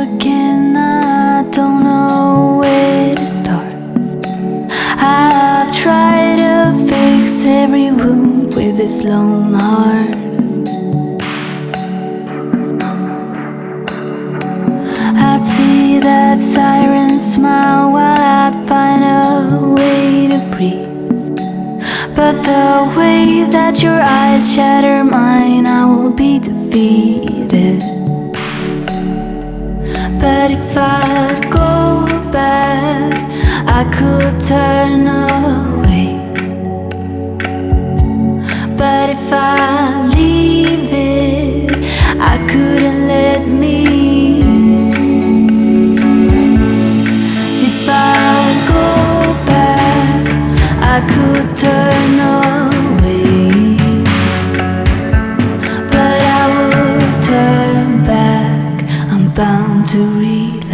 looking, I don't know where to start. I've tried to fix every wound with this lone heart. I'd see that siren smile while I'd find a way to breathe. But the way that your eyes shatter mine, I will be defeated. But if I'd go back, I could turn away. But if I leave it, I couldn't let me. If I'd go back, I could turn away. But I would turn back, I'm bound to relapse.